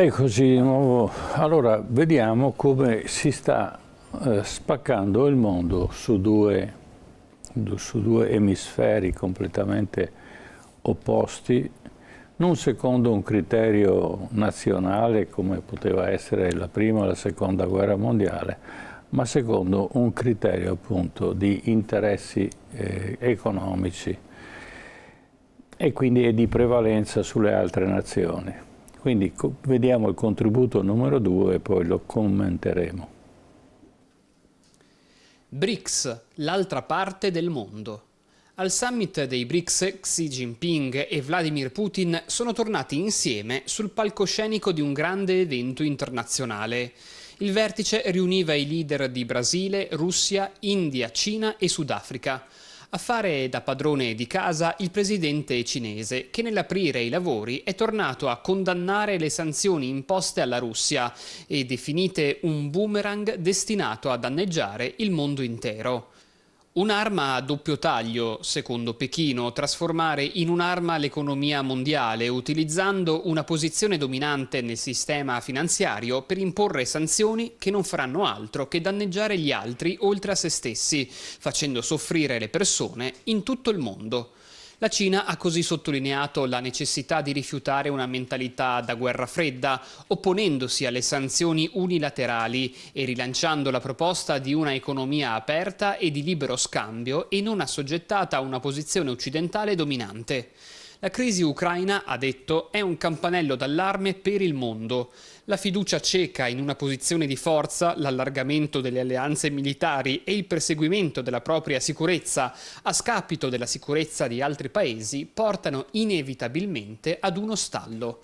Eccoci di nuovo. Allora, vediamo come si sta spaccando il mondo su due emisferi completamente opposti, non secondo un criterio nazionale come poteva essere la prima o la seconda guerra mondiale, ma secondo un criterio appunto di interessi economici e quindi di prevalenza sulle altre nazioni. Quindi vediamo il contributo numero 2 e poi lo commenteremo. BRICS, l'altra parte del mondo. Al summit dei BRICS, Xi Jinping e Vladimir Putin sono tornati insieme sul palcoscenico di un grande evento internazionale. Il vertice riuniva i leader di Brasile, Russia, India, Cina e Sudafrica. A fare da padrone di casa il presidente cinese, che nell'aprire i lavori è tornato a condannare le sanzioni imposte alla Russia e definite un boomerang destinato a danneggiare il mondo intero. Un'arma a doppio taglio, secondo Pechino, trasformare in un'arma l'economia mondiale utilizzando una posizione dominante nel sistema finanziario per imporre sanzioni che non faranno altro che danneggiare gli altri oltre a se stessi, facendo soffrire le persone in tutto il mondo. La Cina ha così sottolineato la necessità di rifiutare una mentalità da guerra fredda, opponendosi alle sanzioni unilaterali e rilanciando la proposta di una economia aperta e di libero scambio e non assoggettata a una posizione occidentale dominante. La crisi ucraina, ha detto, è un campanello d'allarme per il mondo. La fiducia cieca in una posizione di forza, l'allargamento delle alleanze militari e il perseguimento della propria sicurezza a scapito della sicurezza di altri paesi portano inevitabilmente ad uno stallo.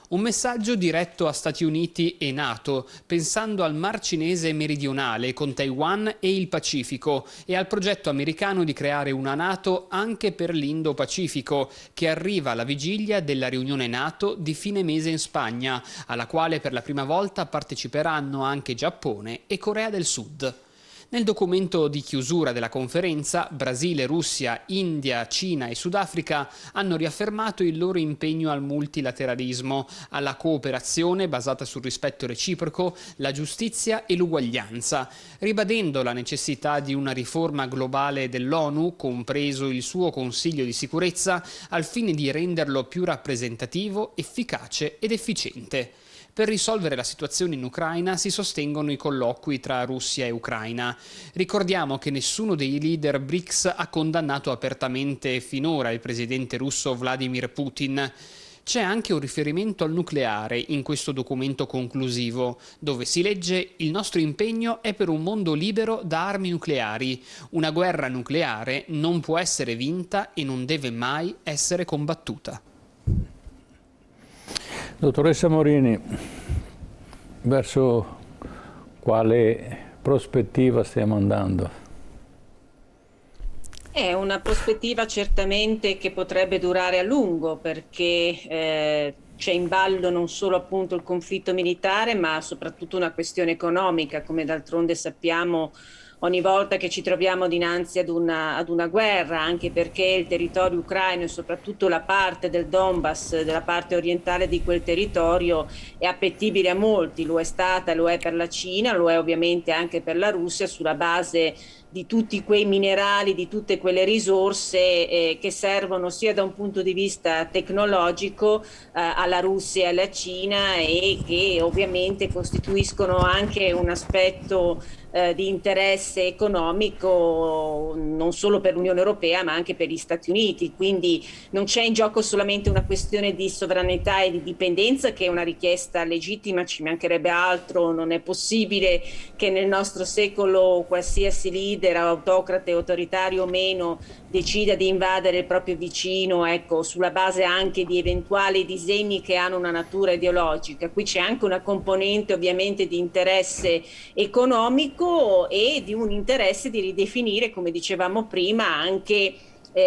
Un messaggio diretto a Stati Uniti e NATO, pensando al Mar Cinese meridionale con Taiwan e il Pacifico e al progetto americano di creare una NATO anche per l'Indo-Pacifico, che arriva alla vigilia della riunione NATO di fine mese in Spagna, alla quale per la prima volta parteciperanno anche Giappone e Corea del Sud. Nel documento di chiusura della conferenza, Brasile, Russia, India, Cina e Sudafrica hanno riaffermato il loro impegno al multilateralismo, alla cooperazione basata sul rispetto reciproco, la giustizia e l'uguaglianza, ribadendo la necessità di una riforma globale dell'ONU, compreso il suo Consiglio di sicurezza, al fine di renderlo più rappresentativo, efficace ed efficiente. Per risolvere la situazione in Ucraina si sostengono i colloqui tra Russia e Ucraina. Ricordiamo che nessuno dei leader BRICS ha condannato apertamente finora il presidente russo Vladimir Putin. C'è anche un riferimento al nucleare in questo documento conclusivo, dove si legge: il nostro impegno è per un mondo libero da armi nucleari. Una guerra nucleare non può essere vinta e non deve mai essere combattuta. Dottoressa Morini, verso quale prospettiva stiamo andando? È una prospettiva certamente che potrebbe durare a lungo, perché c'è in ballo non solo appunto il conflitto militare, ma soprattutto una questione economica, come d'altronde sappiamo ogni volta che ci troviamo dinanzi ad una guerra, anche perché il territorio ucraino e soprattutto la parte del Donbass, della parte orientale di quel territorio, è appetibile a molti, lo è stata, lo è per la Cina, lo è ovviamente anche per la Russia, sulla base di tutti quei minerali, di tutte quelle risorse che servono sia da un punto di vista tecnologico alla Russia e alla Cina, e che ovviamente costituiscono anche un aspetto di interesse economico non solo per l'Unione Europea ma anche per gli Stati Uniti. Quindi non c'è in gioco solamente una questione di sovranità e di dipendenza, che è una richiesta legittima, ci mancherebbe altro, non è possibile che nel nostro secolo qualsiasi leader, autocrate, autoritario o meno, decida di invadere il proprio vicino, ecco, sulla base anche di eventuali disegni che hanno una natura ideologica. Qui c'è anche una componente ovviamente di interesse economico e di un interesse di ridefinire, come dicevamo prima, anche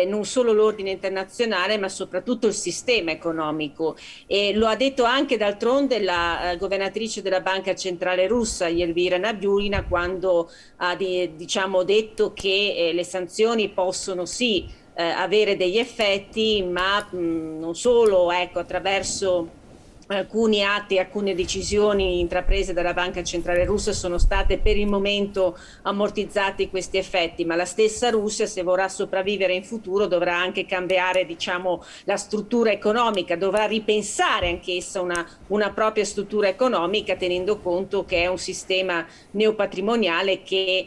non solo l'ordine internazionale ma soprattutto il sistema economico. E lo ha detto anche d'altronde la governatrice della Banca Centrale Russa, Elvira Nabiulina, quando ha detto che le sanzioni possono sì avere degli effetti, ma non solo, ecco, attraverso alcuni atti, alcune decisioni intraprese dalla Banca Centrale Russa sono state per il momento ammortizzati questi effetti, ma la stessa Russia, se vorrà sopravvivere in futuro, dovrà anche cambiare, diciamo, la struttura economica, dovrà ripensare anch'essa una propria struttura economica, tenendo conto che è un sistema neopatrimoniale che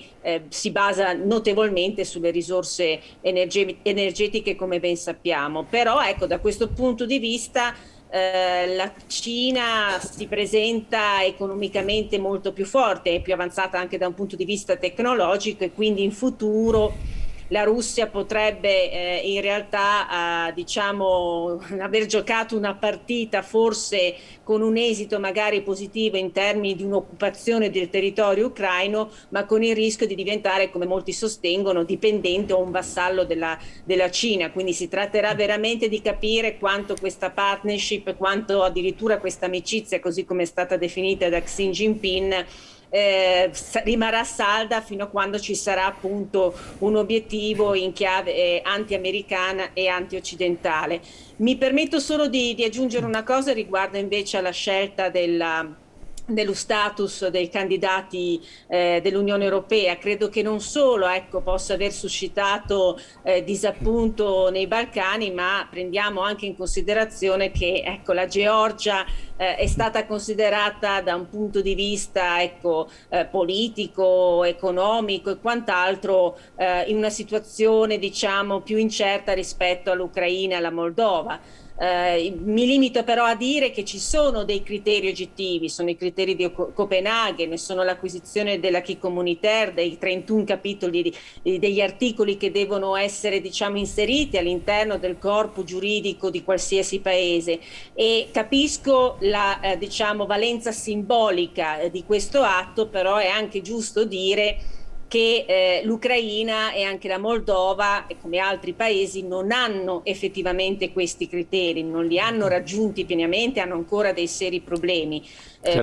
si basa notevolmente sulle risorse energetiche, come ben sappiamo. Però ecco, da questo punto di vista la Cina si presenta economicamente molto più forte e più avanzata anche da un punto di vista tecnologico, e quindi in futuro la Russia potrebbe in realtà diciamo aver giocato una partita forse con un esito magari positivo in termini di un'occupazione del territorio ucraino, ma con il rischio di diventare, come molti sostengono, dipendente o un vassallo della Cina. Quindi si tratterà veramente di capire quanto questa partnership, quanto addirittura questa amicizia, così come è stata definita da Xi Jinping, rimarrà salda fino a quando ci sarà appunto un obiettivo in chiave anti-americana e anti-occidentale. Mi permetto solo di aggiungere una cosa riguardo invece alla scelta dello status dei candidati dell'Unione Europea. Credo che non solo possa aver suscitato disappunto nei Balcani, ma prendiamo anche in considerazione che la Georgia è stata considerata da un punto di vista politico, economico e quant'altro in una situazione diciamo più incerta rispetto all'Ucraina e alla Moldova. Mi limito però a dire che ci sono dei criteri oggettivi, sono i criteri di Copenaghen, sono l'acquisizione dell'acquis communautaire, dei 31 capitoli degli articoli che devono essere diciamo inseriti all'interno del corpo giuridico di qualsiasi paese, e capisco la diciamo valenza simbolica di questo atto, però è anche giusto dire che l'Ucraina e anche la Moldova, come altri paesi, non hanno effettivamente questi criteri, non li hanno raggiunti pienamente, hanno ancora dei seri problemi.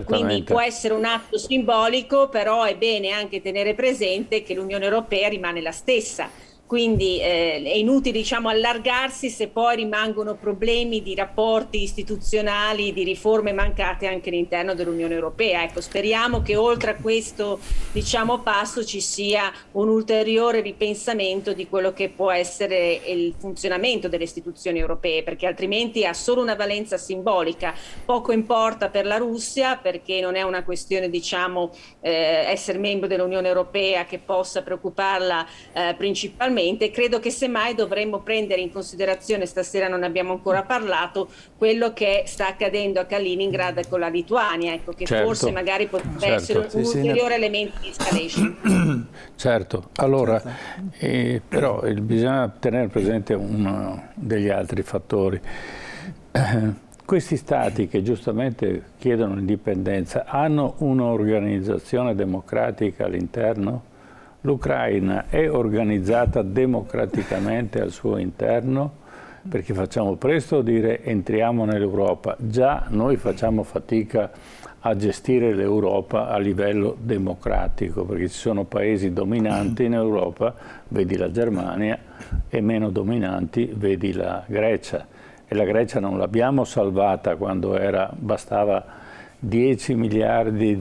Quindi può essere un atto simbolico, però è bene anche tenere presente che l'Unione Europea rimane la stessa. Quindi è inutile diciamo allargarsi se poi rimangono problemi di rapporti istituzionali, di riforme mancate anche all'interno dell'Unione Europea. Ecco, speriamo che oltre a questo diciamo passo ci sia un ulteriore ripensamento di quello che può essere il funzionamento delle istituzioni europee, perché altrimenti ha solo una valenza simbolica. Poco importa per la Russia, perché non è una questione diciamo essere membro dell'Unione Europea che possa preoccuparla principalmente. Credo che semmai dovremmo prendere in considerazione, stasera non abbiamo ancora parlato, quello che sta accadendo a Kaliningrad con la Lituania, che forse magari potrebbe essere un ulteriore elemento di escalation. Certo, allora però bisogna tenere presente uno degli altri fattori. Questi stati che giustamente chiedono l'indipendenza hanno un'organizzazione democratica all'interno? L'Ucraina è organizzata democraticamente al suo interno? Perché facciamo presto a dire entriamo nell'Europa. Già noi facciamo fatica a gestire l'Europa a livello democratico, perché ci sono paesi dominanti in Europa, vedi la Germania, e meno dominanti, vedi la Grecia. E la Grecia non l'abbiamo salvata quando bastava 10 miliardi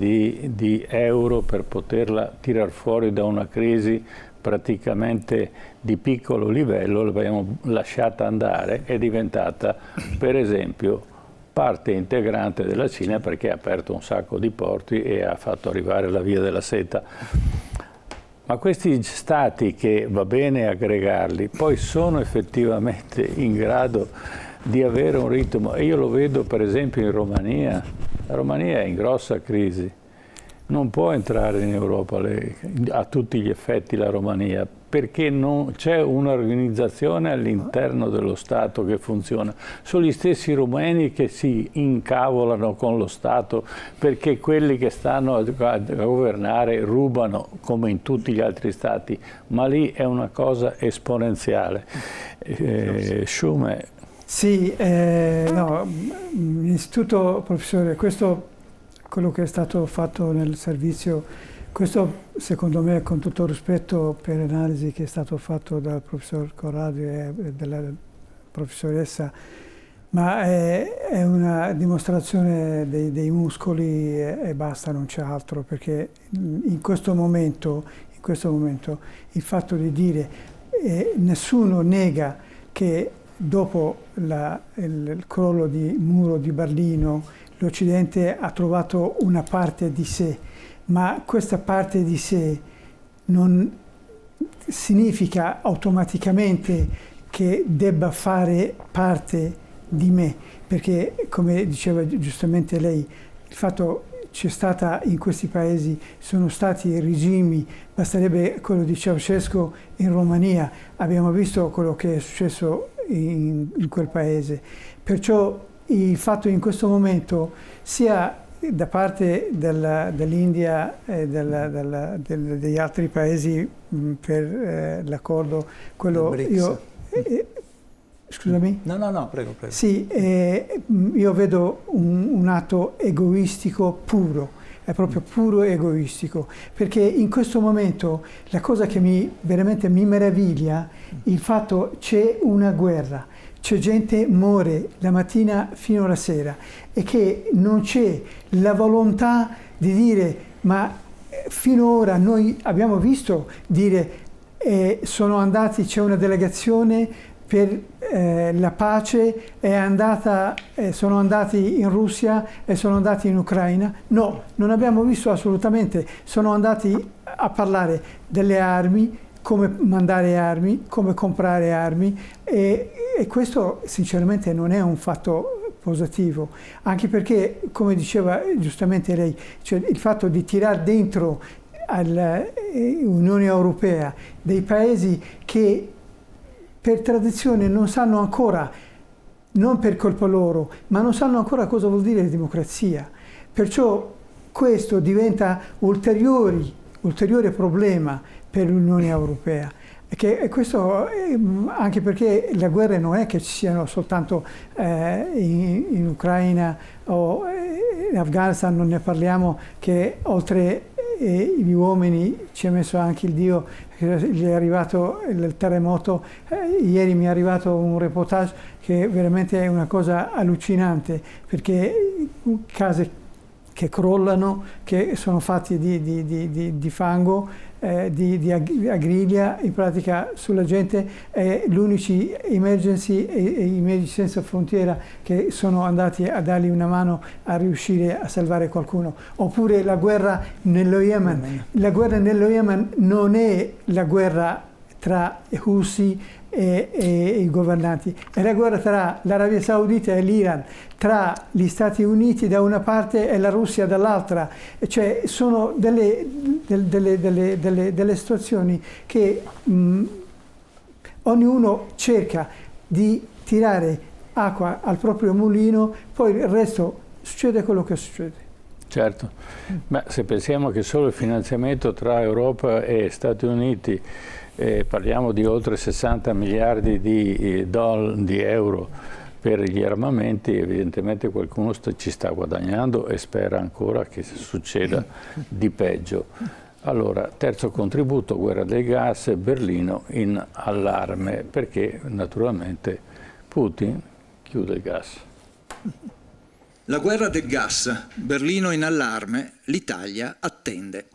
di euro per poterla tirar fuori da una crisi praticamente di piccolo livello, l'abbiamo lasciata andare, è diventata per esempio parte integrante della Cina perché ha aperto un sacco di porti e ha fatto arrivare la via della seta. Ma questi stati, che va bene aggregarli, poi sono effettivamente in grado di avere un ritmo, e io lo vedo per esempio in Romania. La Romania è in grossa crisi, non può entrare in Europa a tutti gli effetti la Romania, perché non c'è un'organizzazione all'interno dello Stato che funziona. Sono gli stessi rumeni che si incavolano con lo Stato perché quelli che stanno a governare rubano come in tutti gli altri Stati, ma lì è una cosa esponenziale. Schumer. Sì, no, innanzitutto professore, quello che è stato fatto nel servizio, questo secondo me, con tutto il rispetto per l'analisi che è stato fatto dal professor Corrado e dalla professoressa, Ma è una dimostrazione dei muscoli e basta, non c'è altro, perché in questo momento il fatto di dire nessuno nega che dopo il crollo di muro di Berlino l'Occidente ha trovato una parte di sé, ma questa parte di sé non significa automaticamente che debba fare parte di me, perché come diceva giustamente lei, il fatto c'è stata in questi paesi, sono stati regimi, basterebbe quello di Ceausescu in Romania, abbiamo visto quello che è successo in quel paese, perciò il fatto in questo momento sia da parte dell'India e degli altri paesi per l'accordo, quello io... Scusami? No, prego. Sì, io vedo un atto egoistico puro, è proprio puro egoistico, perché in questo momento la cosa che veramente mi meraviglia, il fatto c'è una guerra, c'è gente muore la mattina fino alla sera e che non c'è la volontà di dire, ma finora noi abbiamo visto dire sono andati, c'è una delegazione per la pace, sono andati in Russia e sono andati in Ucraina. No, non abbiamo visto assolutamente. Sono andati a parlare delle armi, come mandare armi, come comprare armi e questo sinceramente non è un fatto positivo, anche perché, come diceva giustamente lei, cioè il fatto di tirare dentro all'Unione Europea dei paesi che per tradizione non sanno ancora, non per colpa loro, ma non sanno ancora cosa vuol dire democrazia. Perciò questo diventa ulteriore problema per l'Unione Europea. E questo anche perché le guerre non è che ci siano soltanto in Ucraina o in Afghanistan, non ne parliamo, che oltre gli uomini ci ha messo anche il Dio, gli è arrivato il terremoto, ieri mi è arrivato un reportage che veramente è una cosa allucinante, perché case che crollano, che sono fatti di fango, di aggriglia, in pratica sulla gente, l'unici Emergency e i Medici Senza Frontiera che sono andati a dargli una mano a riuscire a salvare qualcuno. Oppure la guerra nello Yemen. La guerra nello Yemen non è la guerra tra i Houthi e i governanti, è la guerra tra l'Arabia Saudita e l'Iran, tra gli Stati Uniti da una parte e la Russia dall'altra, cioè sono delle situazioni che ognuno cerca di tirare acqua al proprio mulino, poi il resto succede quello che succede. Certo, ma se pensiamo che solo il finanziamento tra Europa e Stati Uniti parliamo di oltre 60 miliardi di euro per gli armamenti, evidentemente qualcuno ci sta guadagnando e spera ancora che succeda di peggio. Allora, terzo contributo, guerra del gas, Berlino in allarme, perché naturalmente Putin chiude il gas. La guerra del gas, Berlino in allarme, l'Italia attende.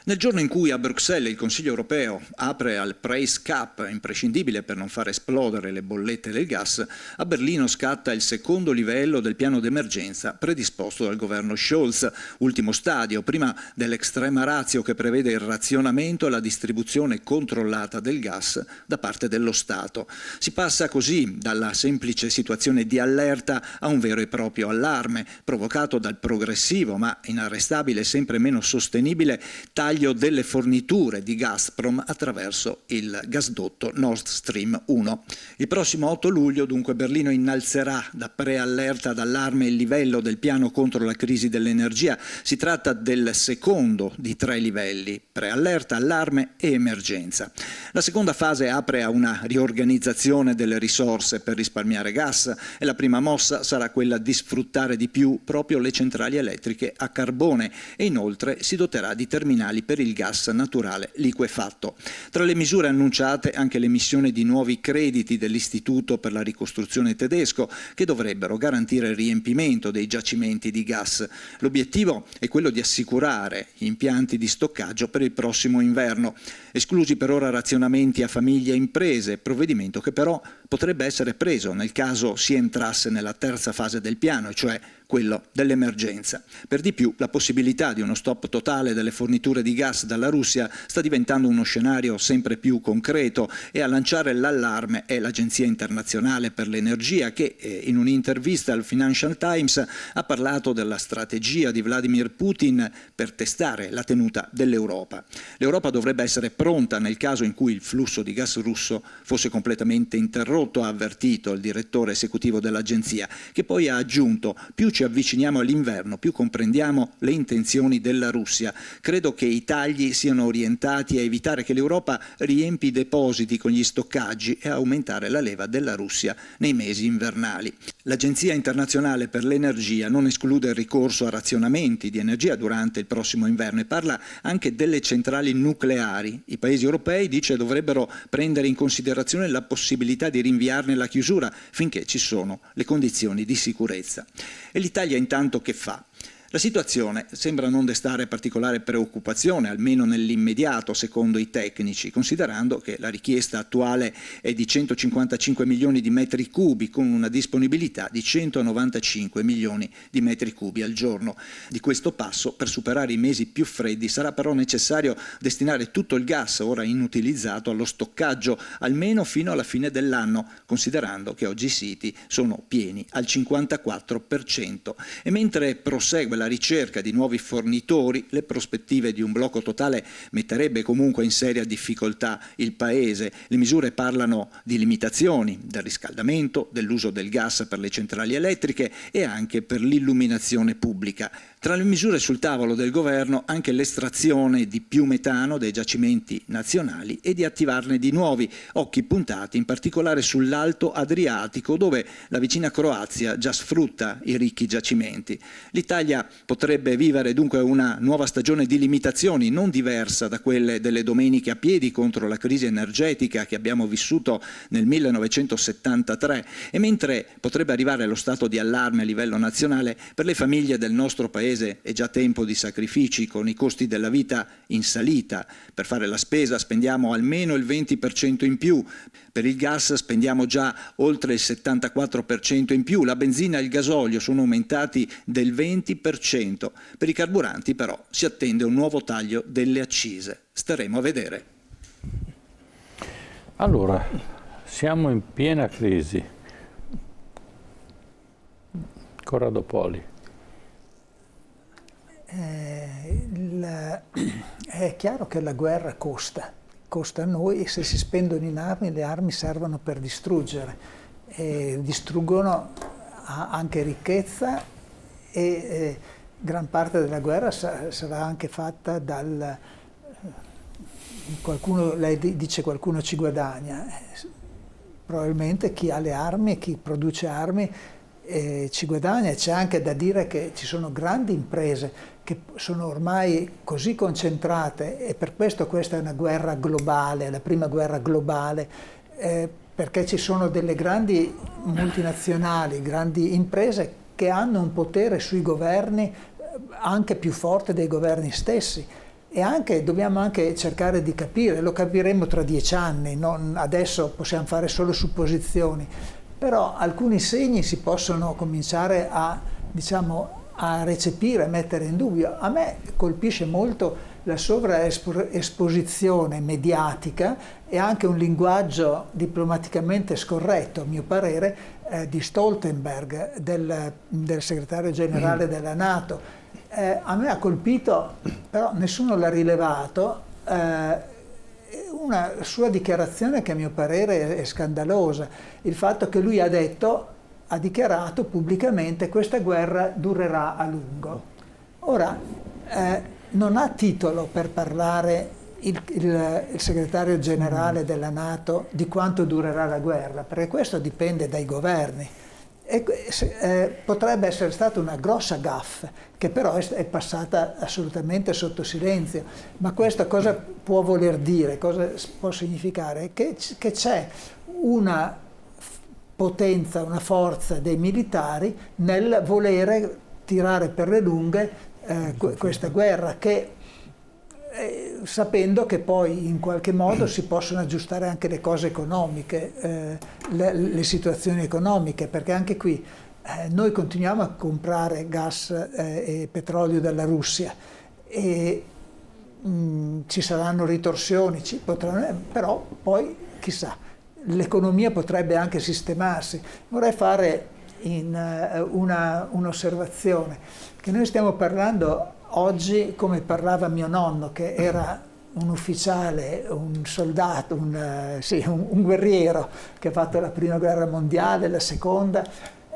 Nel giorno in cui a Bruxelles il Consiglio europeo apre al price cap, imprescindibile per non far esplodere le bollette del gas, a Berlino scatta il secondo livello del piano d'emergenza predisposto dal governo Scholz, ultimo stadio, prima dell'extrema ratio che prevede il razionamento e la distribuzione controllata del gas da parte dello Stato. Si passa così dalla semplice situazione di allerta a un vero e proprio allarme, provocato dal progressivo ma inarrestabile e sempre meno sostenibile taglio delle forniture di Gazprom attraverso il gasdotto Nord Stream 1. Il prossimo 8 luglio dunque Berlino innalzerà da preallerta ad allarme il livello del piano contro la crisi dell'energia. Si tratta del secondo di 3 livelli, preallerta, allarme e emergenza. La seconda fase apre a una riorganizzazione delle risorse per risparmiare gas e la prima mossa sarà quella di sfruttare di più proprio le centrali elettriche a carbone e inoltre si doterà di terminali per il gas naturale liquefatto. Tra le misure annunciate anche l'emissione di nuovi crediti dell'Istituto per la ricostruzione tedesco che dovrebbero garantire il riempimento dei giacimenti di gas. L'obiettivo è quello di assicurare gli impianti di stoccaggio per il prossimo inverno. Esclusi per ora razionamenti a famiglie e imprese, provvedimento che però potrebbe essere preso nel caso si entrasse nella terza fase del piano, cioè quello dell'emergenza. Per di più, la possibilità di uno stop totale delle forniture di gas dalla Russia sta diventando uno scenario sempre più concreto e a lanciare l'allarme è l'Agenzia internazionale per l'energia che in un'intervista al Financial Times ha parlato della strategia di Vladimir Putin per testare la tenuta dell'Europa. L'Europa dovrebbe essere pronta nel caso in cui il flusso di gas russo fosse completamente interrotto, ha avvertito il direttore esecutivo dell'agenzia, che poi ha aggiunto: più ci avviciniamo all'inverno, più comprendiamo le intenzioni della Russia. Credo che i tagli siano orientati a evitare che l'Europa riempi i depositi con gli stoccaggi e a aumentare la leva della Russia nei mesi invernali. L'Agenzia internazionale per l'energia non esclude il ricorso a razionamenti di energia durante il prossimo inverno e parla anche delle centrali nucleari. I paesi europei, dice, dovrebbero prendere in considerazione la possibilità di rinviarne la chiusura finché ci sono le condizioni di sicurezza. E l'Italia intanto che fa? La situazione sembra non destare particolare preoccupazione, almeno nell'immediato, secondo i tecnici, considerando che la richiesta attuale è di 155 milioni di metri cubi, con una disponibilità di 195 milioni di metri cubi al giorno. Di questo passo, per superare i mesi più freddi, sarà però necessario destinare tutto il gas ora inutilizzato allo stoccaggio, almeno fino alla fine dell'anno, considerando che oggi i siti sono pieni al 54%. E mentre prosegue la ricerca di nuovi fornitori, le prospettive di un blocco totale metterebbe comunque in seria difficoltà il Paese. Le misure parlano di limitazioni del riscaldamento, dell'uso del gas per le centrali elettriche e anche per l'illuminazione pubblica. Tra le misure sul tavolo del governo anche l'estrazione di più metano dai giacimenti nazionali e di attivarne di nuovi, occhi puntati in particolare sull'Alto Adriatico, dove la vicina Croazia già sfrutta i ricchi giacimenti. L'Italia potrebbe vivere dunque una nuova stagione di limitazioni, non diversa da quelle delle domeniche a piedi contro la crisi energetica che abbiamo vissuto nel 1973, e mentre potrebbe arrivare lo stato di allarme a livello nazionale, per le famiglie del nostro Paese è già tempo di sacrifici, con i costi della vita in salita. Per fare la spesa spendiamo almeno il 20% in più, per il gas spendiamo già oltre il 74% in più, la benzina e il gasolio sono aumentati del 20%. Per i carburanti però si attende un nuovo taglio delle accise. Staremo a vedere. Allora, siamo in piena crisi. Corrado Poli. È chiaro che la guerra costa a noi, e se si spendono in armi, le armi servono per distruggere, e distruggono anche ricchezza, e gran parte della guerra sarà anche fatta qualcuno, lei dice qualcuno ci guadagna, probabilmente chi ha le armi e chi produce armi ci guadagna. C'è anche da dire che ci sono grandi imprese che sono ormai così concentrate, e per questo questa è una guerra globale, la prima guerra globale, perché ci sono delle grandi multinazionali, grandi imprese che hanno un potere sui governi anche più forte dei governi stessi. E dobbiamo anche cercare di capire, lo capiremo tra 10 anni, adesso possiamo fare solo supposizioni, però alcuni segni si possono cominciare a recepire, a mettere in dubbio. A me colpisce molto la sovraesposizione mediatica e anche un linguaggio diplomaticamente scorretto, a mio parere, di Stoltenberg, del segretario generale della NATO. A me ha colpito, però nessuno l'ha rilevato, una sua dichiarazione che a mio parere è scandalosa, il fatto che lui ha dichiarato pubblicamente: questa guerra durerà a lungo. Ora, non ha titolo per parlare il segretario generale della NATO di quanto durerà la guerra, perché questo dipende dai governi. potrebbe essere stata una grossa gaffe, che però è passata assolutamente sotto silenzio. Ma questo cosa può voler dire? Cosa può significare? Che c'è una potenza, una forza dei militari nel volere tirare per le lunghe questa guerra, che sapendo che poi in qualche modo si possono aggiustare anche le cose economiche, le situazioni economiche, perché anche qui noi continuiamo a comprare gas e petrolio dalla Russia e ci saranno ritorsioni, però poi chissà, l'economia potrebbe anche sistemarsi. Vorrei fare un'osservazione, che noi stiamo parlando oggi come parlava mio nonno, che era un ufficiale, un soldato, un guerriero che ha fatto la prima guerra mondiale, la seconda,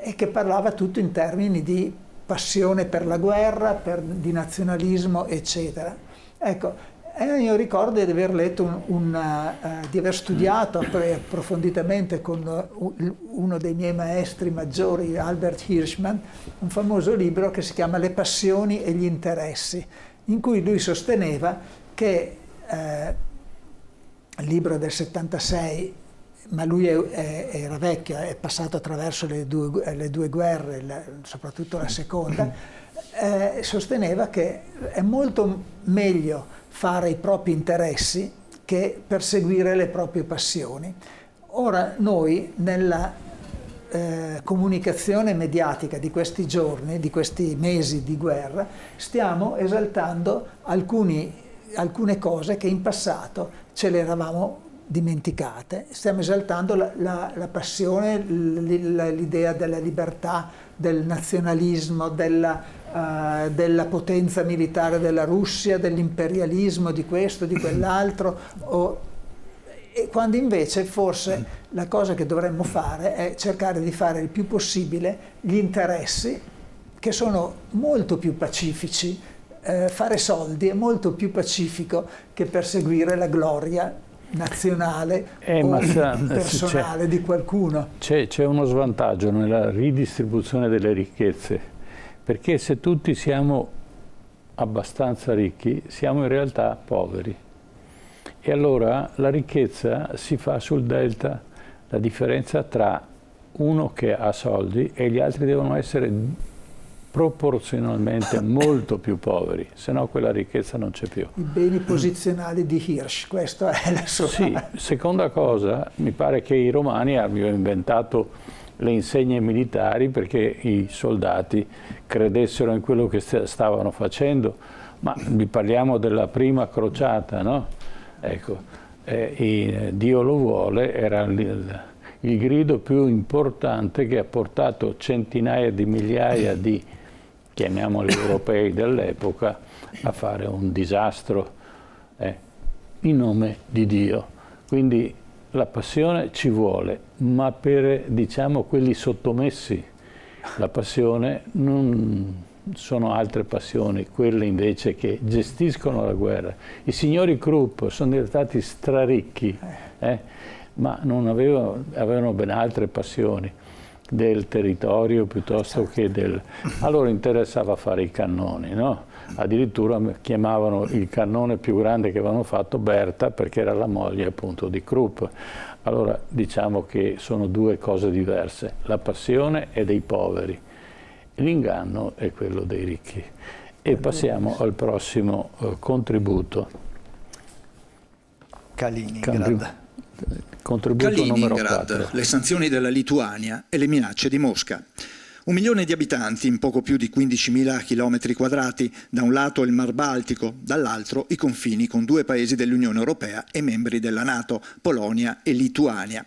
e che parlava tutto in termini di passione per la guerra, di nazionalismo, eccetera. Ecco, io ricordo di aver letto, di aver studiato approfonditamente con uno dei miei maestri maggiori, Albert Hirschman, un famoso libro che si chiama Le passioni e gli interessi, in cui lui sosteneva che, il libro del 76, ma lui era vecchio, è passato attraverso le due guerre, soprattutto la seconda, sosteneva che è molto meglio fare i propri interessi che perseguire le proprie passioni. Ora noi nella comunicazione mediatica di questi giorni, di questi mesi di guerra, stiamo esaltando alcune cose che in passato ce le eravamo dimenticate. Stiamo esaltando la passione, l'idea della libertà, del nazionalismo, della potenza militare della Russia, dell'imperialismo, di questo, di quell'altro, e quando invece forse la cosa che dovremmo fare è cercare di fare il più possibile gli interessi, che sono molto più pacifici. Fare soldi è molto più pacifico che perseguire la gloria nazionale o personale di qualcuno. C'è uno svantaggio nella ridistribuzione delle ricchezze, perché se tutti siamo abbastanza ricchi, siamo in realtà poveri. E allora la ricchezza si fa sul delta, la differenza tra uno che ha soldi e gli altri devono essere proporzionalmente molto più poveri, se no quella ricchezza non c'è più. I beni posizionali di Hirsch, questo è la sua... Sì, seconda cosa, mi pare che i romani abbiano inventato le insegne militari perché i soldati credessero in quello che stavano facendo, ma vi parliamo della prima crociata, no? Ecco, Dio lo vuole, era il grido più importante che ha portato centinaia di migliaia di, chiamiamoli europei dell'epoca, a fare un disastro in nome di Dio. Quindi la passione ci vuole, ma per, diciamo, quelli sottomessi la passione non sono altre passioni, quelle invece che gestiscono la guerra. I signori Krupp sono diventati straricchi, ma non avevano ben altre passioni del territorio piuttosto che del... A loro interessava fare i cannoni, no? Addirittura chiamavano il cannone più grande che avevano fatto Berta, perché era la moglie appunto di Krupp. Allora diciamo che sono due cose diverse, la passione è dei poveri, l'inganno è quello dei ricchi. E passiamo al prossimo contributo. Kaliningrad. Contributo numero 4. Kaliningrad, le sanzioni della Lituania e le minacce di Mosca. 1 milione di abitanti in poco più di 15.000 chilometri quadrati, da un lato il Mar Baltico, dall'altro i confini con 2 paesi dell'Unione Europea e membri della NATO, Polonia e Lituania.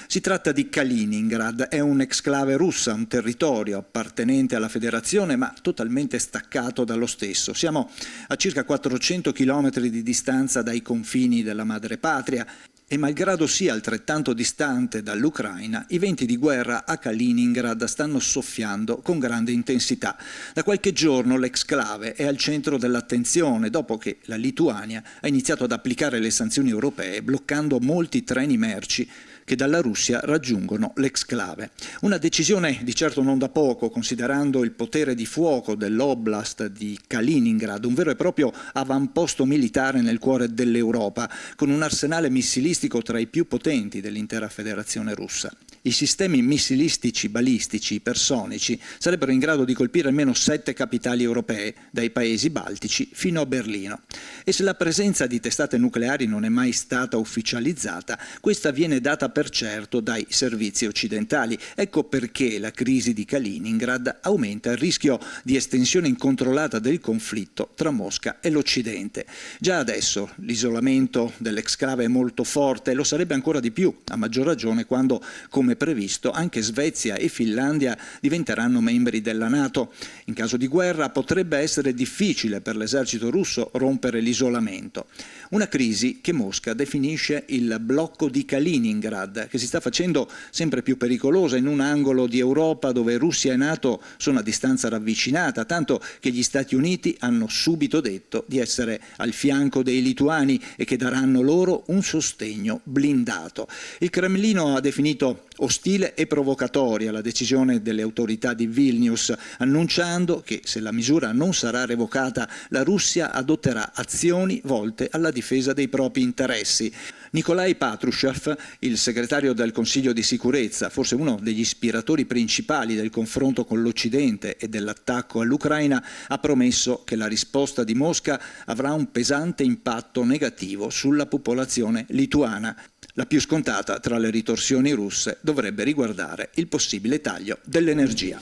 Si tratta di Kaliningrad, è un'exclave russa, un territorio appartenente alla federazione ma totalmente staccato dallo stesso. Siamo a circa 400 chilometri di distanza dai confini della madrepatria e malgrado sia altrettanto distante dall'Ucraina, i venti di guerra a Kaliningrad stanno soffiando con grande intensità. Da qualche giorno l'exclave è al centro dell'attenzione dopo che la Lituania ha iniziato ad applicare le sanzioni europee bloccando molti treni merci che dalla Russia raggiungono l'exclave. Una decisione di certo non da poco, considerando il potere di fuoco dell'oblast di Kaliningrad, un vero e proprio avamposto militare nel cuore dell'Europa, con un arsenale missilistico tra i più potenti dell'intera Federazione russa. I sistemi missilistici balistici ipersonici sarebbero in grado di colpire almeno 7 capitali europee, dai paesi baltici fino a Berlino. E se la presenza di testate nucleari non è mai stata ufficializzata, questa viene data per certo dai servizi occidentali. Ecco perché la crisi di Kaliningrad aumenta il rischio di estensione incontrollata del conflitto tra Mosca e l'Occidente. Già adesso l'isolamento dell'exclave è molto forte e lo sarebbe ancora di più, a maggior ragione quando, come previsto, anche Svezia e Finlandia diventeranno membri della NATO. In caso di guerra potrebbe essere difficile per l'esercito russo rompere l'isolamento. Una crisi che Mosca definisce il blocco di Kaliningrad, che si sta facendo sempre più pericolosa in un angolo di Europa dove Russia e NATO sono a distanza ravvicinata, tanto che gli Stati Uniti hanno subito detto di essere al fianco dei lituani e che daranno loro un sostegno blindato. Il Cremlino ha definito ostile e provocatoria la decisione delle autorità di Vilnius, annunciando che se la misura non sarà revocata, la Russia adotterà azioni volte alla difesa dei propri interessi. Nikolai Patrushev, il segretario del Consiglio di sicurezza, forse uno degli ispiratori principali del confronto con l'Occidente e dell'attacco all'Ucraina, ha promesso che la risposta di Mosca avrà un pesante impatto negativo sulla popolazione lituana. La più scontata tra le ritorsioni russe dovrebbe riguardare il possibile taglio dell'energia.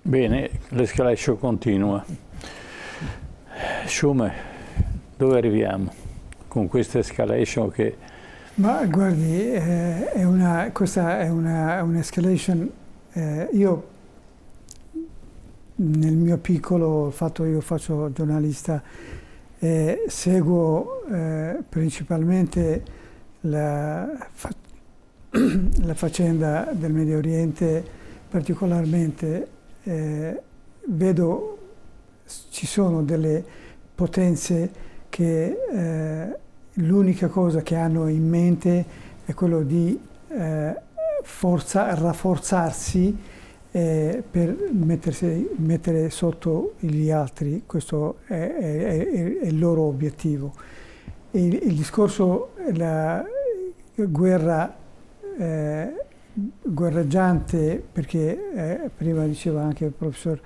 Bene, l'escalation continua. Schumer, dove arriviamo con questa escalation che... Ma guardi, questa è un'escalation. Io nel mio piccolo, io faccio giornalista, seguo principalmente la faccenda del Medio Oriente, particolarmente vedo ci sono delle potenze che l'unica cosa che hanno in mente è quello di rafforzarsi per mettere sotto gli altri. Questo è il loro obiettivo. Il discorso, la guerra guerreggiante, perché prima diceva anche il professor,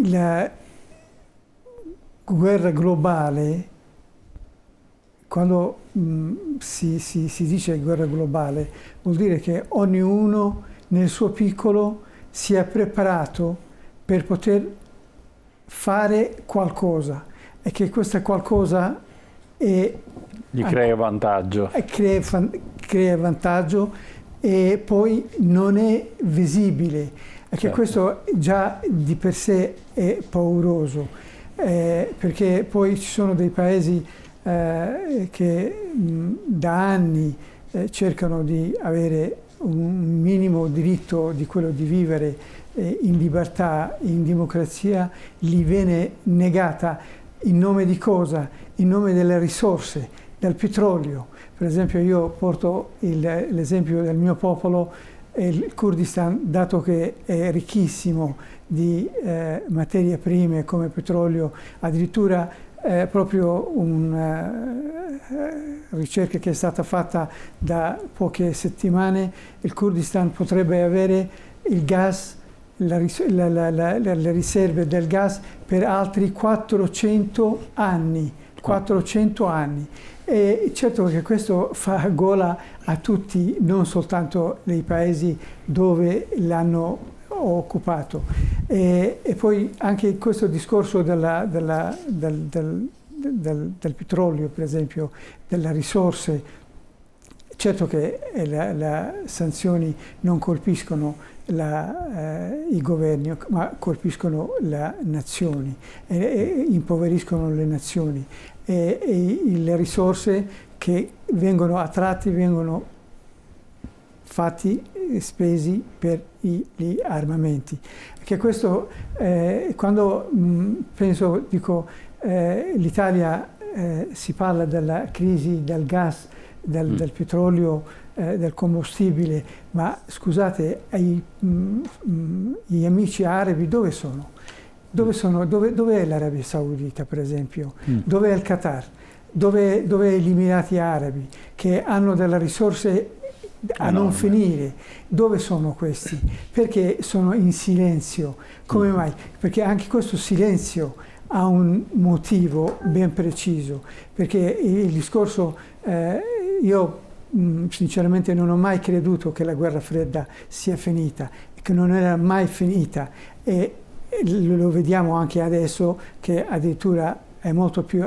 la guerra globale, quando si dice guerra globale, vuol dire che ognuno nel suo piccolo si è preparato per poter fare qualcosa e che questa qualcosa gli crea vantaggio. Crea vantaggio e poi non è visibile, e che certo. Questo già di per sé è pauroso, perché poi ci sono dei paesi che da anni cercano di avere un minimo diritto di quello di vivere in libertà, in democrazia, gli viene negata in nome di cosa? In nome delle risorse, del petrolio. Per esempio io porto l'esempio del mio popolo, il Kurdistan, dato che è ricchissimo di materie prime come petrolio, addirittura proprio una ricerca che è stata fatta da poche settimane, il Kurdistan potrebbe avere il gas, le riserve del gas per altri 400 anni. 400 anni. E certo che questo fa gola a tutti, non soltanto nei paesi dove l'hanno occupato. E poi anche questo discorso del petrolio, per esempio, delle risorse. Certo che le sanzioni non colpiscono i governi, ma colpiscono le nazioni e impoveriscono le nazioni. E le risorse che vengono attratti vengono fatti spesi per gli armamenti. Che questo, quando penso, dico, l'Italia si parla della crisi del gas, del petrolio, del combustibile, ma scusate, gli amici arabi dove sono? Dove è l'Arabia Saudita, per esempio? Dove è il Qatar? Dove gli Emirati Arabi, che hanno delle risorse a non finire? Dove sono questi? Perché sono in silenzio? Come mai? Perché anche questo silenzio ha un motivo ben preciso, perché il discorso, io sinceramente non ho mai creduto che la guerra fredda sia finita, che non era mai finita, e lo vediamo anche adesso che addirittura è molto più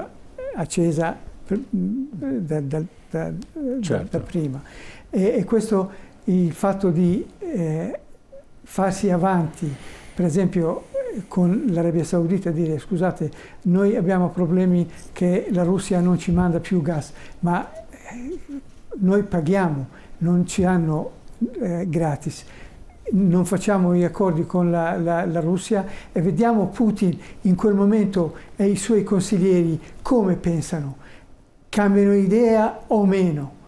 accesa da prima. E questo, il fatto di farsi avanti, per esempio con l'Arabia Saudita, dire scusate, noi abbiamo problemi che la Russia non ci manda più gas, ma noi paghiamo, non ci hanno gratis. Non facciamo gli accordi con la Russia e vediamo Putin in quel momento e i suoi consiglieri come pensano, cambiano idea o meno.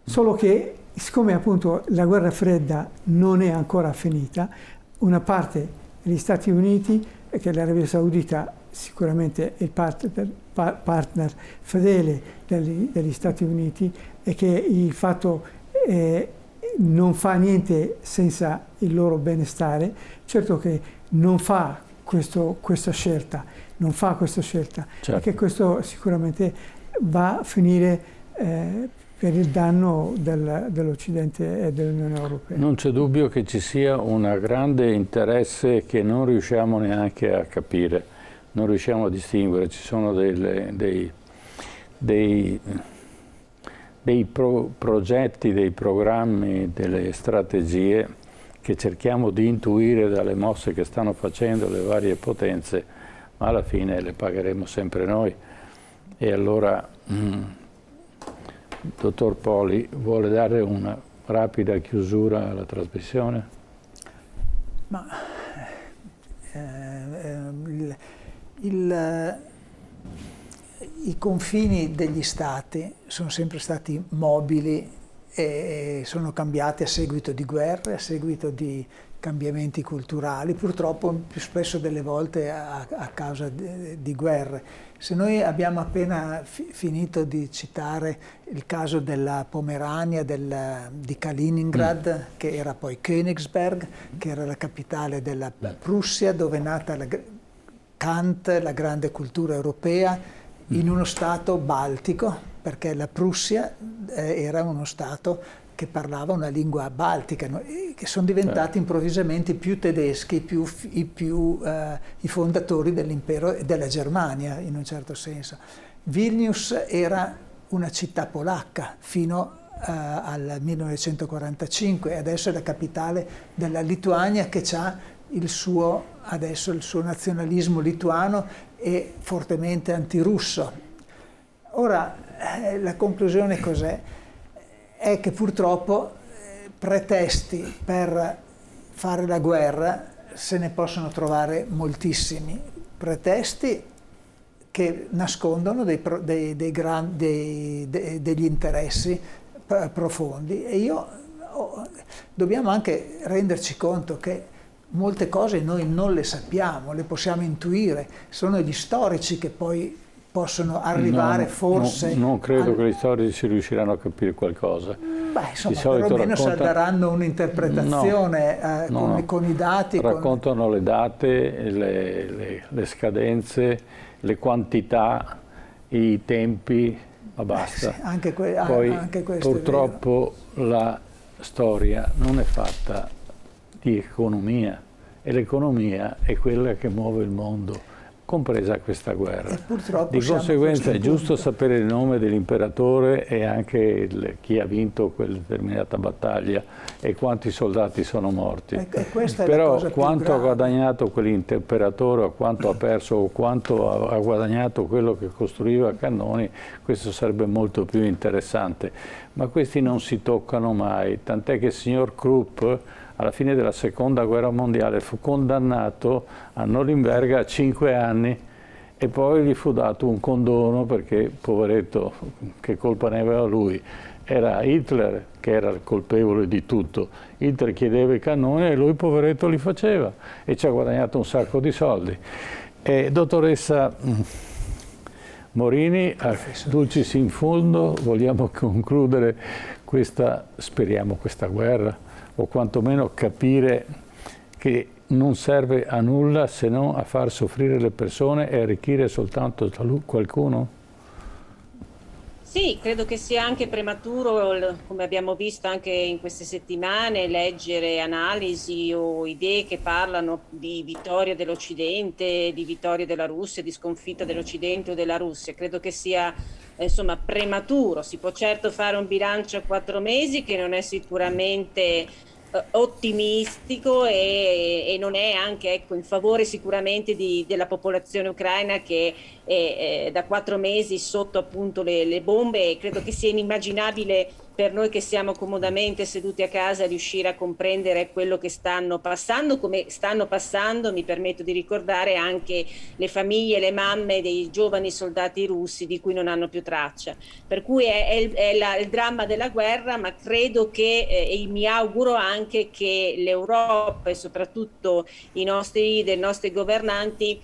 Solo che siccome appunto la guerra fredda non è ancora finita, una parte degli Stati Uniti, e che l'Arabia Saudita sicuramente è il partner fedele degli Stati Uniti, e che il fatto non fa niente senza il loro benestare, certo che non fa questa scelta, certo. Perché questo sicuramente va a finire per il danno dell'Occidente e dell'Unione Europea. Non c'è dubbio che ci sia un grande interesse che non riusciamo neanche a capire, non riusciamo a distinguere. Ci sono dei progetti, dei programmi, delle strategie che cerchiamo di intuire dalle mosse che stanno facendo le varie potenze, ma alla fine le pagheremo sempre noi. E allora, dottor Poli, vuole dare una rapida chiusura alla trasmissione? Ma i confini degli stati sono sempre stati mobili e sono cambiati a seguito di guerre, a seguito di cambiamenti culturali, purtroppo più spesso delle volte a causa di guerre. Se noi abbiamo appena finito di citare il caso della Pomerania, di Kaliningrad, che era poi Königsberg, che era la capitale della Prussia, dove è nata Kant, la grande cultura europea, in uno stato baltico, perché la Prussia era uno stato che parlava una lingua baltica, che sono diventati improvvisamente i più tedeschi, i fondatori dell'impero e della Germania, in un certo senso. Vilnius era una città polacca fino al 1945 e adesso è la capitale della Lituania, che ha adesso il suo nazionalismo lituano e fortemente antirusso. Ora, la conclusione cos'è? È che purtroppo pretesti per fare la guerra se ne possono trovare moltissimi. Pretesti che nascondono degli interessi profondi. E dobbiamo anche renderci conto che molte cose noi non le sappiamo, le possiamo intuire, sono gli storici che poi possono arrivare forse... Non credo che gli storici riusciranno a capire qualcosa. Beh, insomma, perlomeno daranno un'interpretazione con i dati. Raccontano le date, le scadenze, le quantità, i tempi, ma basta. Sì, anche questo purtroppo la storia non è fatta di economia, e l'economia è quella che muove il mondo, compresa questa guerra. Di conseguenza è giusto sapere il nome dell'imperatore e anche chi ha vinto quella determinata battaglia e quanti soldati sono morti. Però quanto ha guadagnato quell'imperatore, o quanto ha perso, o quanto ha guadagnato quello che costruiva cannoni, questo sarebbe molto più interessante. Ma questi non si toccano mai, tant'è che il signor Krupp alla fine della seconda guerra mondiale fu condannato a Norimberga a 5 anni e poi gli fu dato un condono perché, poveretto, che colpa ne aveva lui? Era Hitler che era il colpevole di tutto. Hitler chiedeva i cannoni e lui, poveretto, li faceva e ci ha guadagnato un sacco di soldi. Dottoressa Morini, a Dulcis in fundo, vogliamo concludere questa, speriamo, questa guerra, o quantomeno capire che non serve a nulla se non a far soffrire le persone e arricchire soltanto qualcuno? Sì, credo che sia anche prematuro, come abbiamo visto anche in queste settimane, leggere analisi o idee che parlano di vittoria dell'Occidente, di vittoria della Russia, di sconfitta dell'Occidente o della Russia. Credo che sia insomma prematuro. Si può certo fare un bilancio a 4 mesi che non è sicuramente ottimistico e non è anche, ecco, in favore sicuramente della popolazione ucraina che è da 4 mesi sotto appunto le bombe, e credo che sia inimmaginabile per noi che siamo comodamente seduti a casa riuscire a comprendere quello che stanno passando, come stanno passando, mi permetto di ricordare, anche le famiglie, le mamme dei giovani soldati russi di cui non hanno più traccia. Per cui è il dramma della guerra, ma credo che, e mi auguro anche che l'Europa e soprattutto i nostri leader, i nostri governanti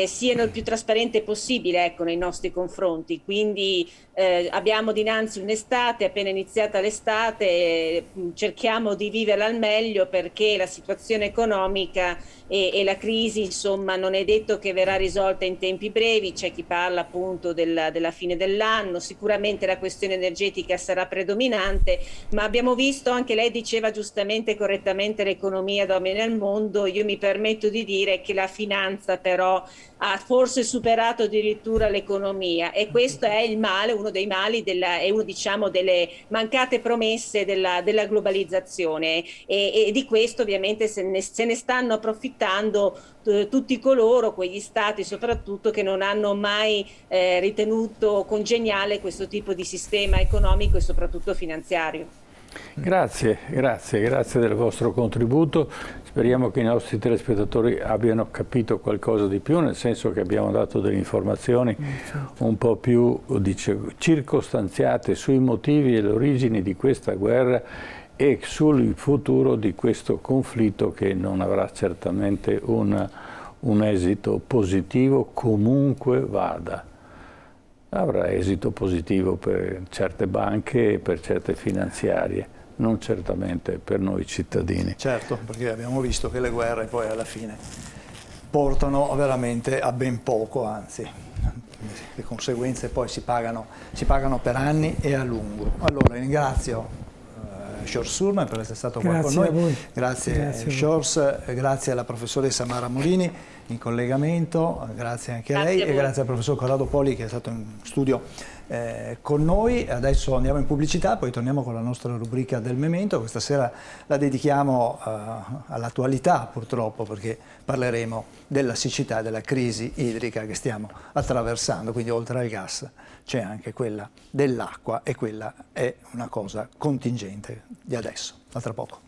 siano il più trasparente possibile, ecco, nei nostri confronti. Quindi abbiamo dinanzi un'estate, appena iniziata l'estate, cerchiamo di viverla al meglio, perché la situazione economica e la crisi, insomma, non è detto che verrà risolta in tempi brevi. C'è chi parla appunto della fine dell'anno, sicuramente la questione energetica sarà predominante, ma abbiamo visto, anche lei diceva giustamente e correttamente, l'economia domina il mondo. Io mi permetto di dire che la finanza però ha forse superato addirittura l'economia, e questo è il male, uno dei mali è uno, diciamo, delle mancate promesse della globalizzazione, e di questo ovviamente se ne stanno approfittando tutti coloro, quegli stati soprattutto, che non hanno mai ritenuto congeniale questo tipo di sistema economico e soprattutto finanziario. Grazie del vostro contributo. Speriamo che i nostri telespettatori abbiano capito qualcosa di più, nel senso che abbiamo dato delle informazioni un po' più circostanziate sui motivi e le origini di questa guerra e sul futuro di questo conflitto, che non avrà certamente un esito positivo comunque vada. Avrà esito positivo per certe banche e per certe finanziarie, non certamente per noi cittadini. Certo, perché abbiamo visto che le guerre poi alla fine portano veramente a ben poco, anzi le conseguenze poi si pagano per anni e a lungo. Allora ringrazio Shores Surman per essere stato qua con noi, grazie Shores, grazie alla professoressa Mara Morini in collegamento, grazie anche a lei e grazie al professor Corrado Poli che è stato in studio con noi. Adesso andiamo in pubblicità, poi torniamo con la nostra rubrica del Memento. Questa sera la dedichiamo all'attualità, purtroppo, perché parleremo della siccità e della crisi idrica che stiamo attraversando, quindi oltre al gas c'è anche quella dell'acqua, e quella è una cosa contingente di adesso. A tra poco.